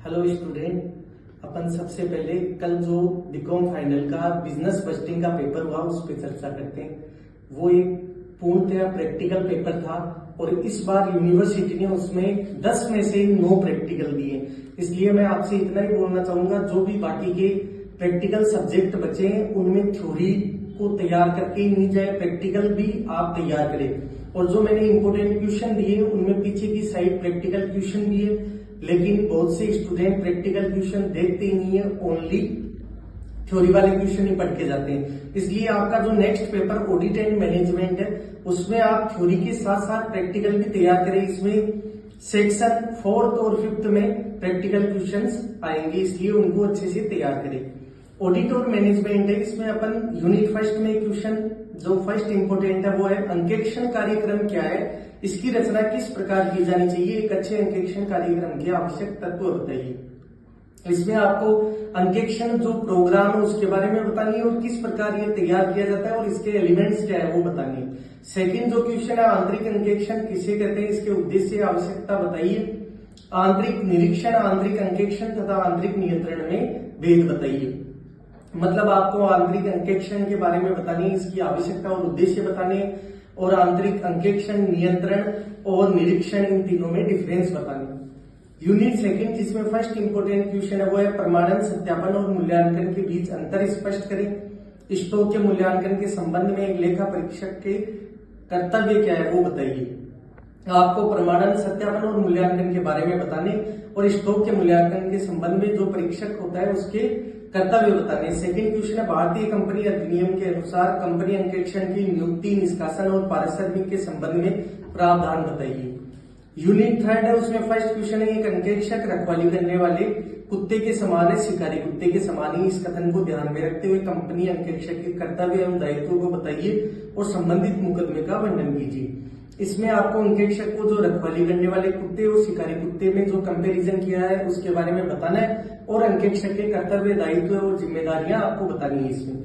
Hello student, अपन सबसे पहले कल जो बीकॉम फाइनल का बिजनेस बस्टिंग का पेपर हुआ उस पर चर्चा करते हैं। वो एक पूर्णतया प्रैक्टिकल पेपर था और इस बार यूनिवर्सिटी ने उसमें 10 में से 9 प्रैक्टिकल दिए। इसलिए मैं आपसे इतना ही बोलना चाहूंगा, जो भी बाकी के प्रैक्टिकल सब्जेक्ट बचे हैं उनमें थ्योरी को तैयार करके ही नहीं जाए, प्रैक्टिकल भी आप तैयार करें। और जो मैंने इंपोर्टेंट क्वेश्चन दिए उनमें पीछे की साइड प्रैक्टिकल क्वेश्चन भी है, लेकिन बहुत से स्टूडेंट प्रैक्टिकल क्वेश्चन देखते ही नहीं है, ओनली थ्योरी वाले क्वेश्चन ही पढ़ के जाते हैं। इसलिए आपका जो next paper audit and management है उसमें आप थ्योरी के साथ साथ प्रैक्टिकल भी तैयार करें। इसमें सेक्शन 4th और 5th में प्रैक्टिकल क्वेश्चंस आएंगे, इसलिए उनको अच्छे से तैयार करें। ऑडिट और मैनेजमेंट है, इसमें अपन यूनिट फर्स्ट में क्वेश्चन जो फर्स्ट इंपोर्टेंट है वो है अंकेक्षण कार्यक्रम क्या है, इसकी रचना किस प्रकार की जानी चाहिए, एक अच्छे अंकेक्षण कार्यक्रम के आवश्यक तत्व बताइए। इसमें आपको अंकेक्षण जो प्रोग्राम है उसके बारे में बतानी है और किस प्रकार ये तैयार किया जाता है और इसके एलिमेंट्स क्या है वो बतानी है। सेकंड जो क्वेश्चन है आंतरिक अंकेक्षण किसे कहते हैं, इसके उद्देश्य आवश्यकता बताइए। आंतरिक निरीक्षण, आंतरिक अंकेक्षण तथा आंतरिक नियंत्रण में भेद बताइए। मतलब आपको आंतरिक अंकेक्षण के बारे में बतानी है, इसकी आवश्यकता और उद्देश्य बताने, और आंतरिक अंकेक्षण, नियंत्रण और निरीक्षण इन तीनों में डिफरेंस बताने। यूनिट सेकंड जिसमें फर्स्ट इंपोर्टेंट क्वेश्चन है वो है प्रमाणन, सत्यापन और मूल्यांकन के बीच अंतर स्पष्ट करें। स्टॉक के मूल्यांकन के संबंध में एक लेखा परीक्षक के कर्तव्य क्या है वो बताइए। आपको प्रमाणन, सत्यापन और मूल्यांकन के बारे में बताने और स्टॉक के मूल्यांकन के संबंध में जो परीक्षक होता है उसके कर्तव्य बताने। सेकंड क्वेश्चन है भारतीय कंपनी अधिनियम के अनुसार कंपनी अंकेक्षण की नियुक्ति, निष्कासन और पारिश्रमिक के संबंध में प्रावधान बताइए। यूनिट थर्ड है, उसमें फर्स्ट क्वेश्चन है एक अंकेक्षक रखवाली करने वाले कुत्ते के समान है, शिकारी कुत्ते के समान ही। इस कथन को ध्यान में रखते हुए कंपनी अंकेक्षक के कर्तव्य एवं दायित्व को बताइए और संबंधित मुकदमे का वर्णन कीजिए। इसमें आपको अंकेक्षक को जो रखवाली करने वाले कुत्ते और शिकारी कुत्ते में जो कंपैरिजन किया है उसके बारे में बताना है और अंकेक्षक के कर्तव्य, दायित्व और जिम्मेदारियां आपको बतानी है। इसमें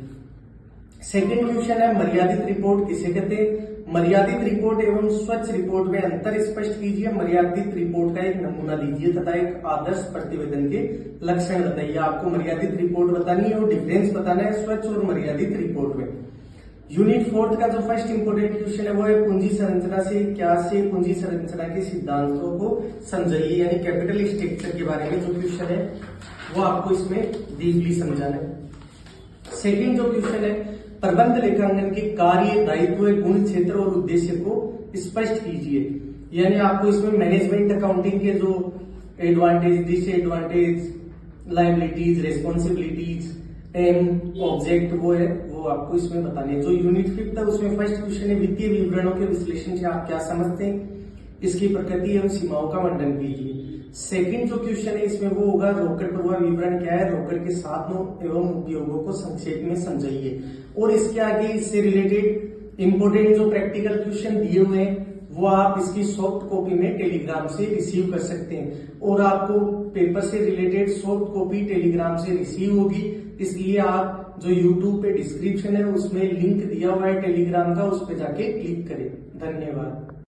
सेकंड क्वेश्चन है मर्यादित रिपोर्ट किसे कहते हैं। मर्यादित रिपोर्ट एवं स्वच्छ रिपोर्ट में अंतर स्पष्ट कीजिए। मर्यादित रिपोर्ट का एक नमूना दीजिए तथा एक आदर्श प्रतिवेदन के लक्षण बताइए। आपको मर्यादित रिपोर्ट बतानी है और डिफरेंस बताना है स्वच्छ और मर्यादित रिपोर्ट में। यूनिट फोर्थ का जो फर्स्ट इंपोर्टेंट क्वेश्चन है वो है पूंजी संरचना से क्या से पूंजी संरचना के सिद्धांतों को समझाइए, यानी कैपिटल स्ट्रक्चर के बारे में जो क्वेश्चन है वो आपको इसमें डीपली समझाना है। सेकंड जो क्वेश्चन है प्रबंध लेखांकन के कार्य, दायित्व, गुण, क्षेत्र और उद्देश्य को स्पष्ट कीजिए। यानी आपको इसमें मैनेजमेंट अकाउंटिंग के जो advantage, disadvantage, liabilities, responsibilities, aim, object वो है वो आपको इसमें बताने। जो यूनिट फिफ्थ है उसमें फर्स्ट क्वेश्चन है वित्तीय विवरणों के विश्लेषण से आप क्या समझते हैं, इसकी प्रकृति एवं सीमाओं का वर्णन कीजिए। सेकंड जो क्वेश्चन है इसमें वो होगा रोकड़ प्रवाह विवरण क्या है, रोकड़ के साधनों एवं उपयोगों को संक्षेप में समझाइए। और इसके आगे इससे रिलेटेड इंपोर्टेंट जो प्रैक्टिकल क्वेश्चन दिए हुए हैं वो आप इसकी सॉफ्ट कॉपी में टेलीग्राम से रिसीव कर सकते हैं और आपको पेपर से रिलेटेड सॉफ्ट कॉपी टेलीग्राम से रिसीव होगी। इसलिए आप जो यूट्यूब पे डिस्क्रिप्शन है उसमें लिंक दिया हुआ है टेलीग्राम का, उस पर जाके क्लिक करें। धन्यवाद।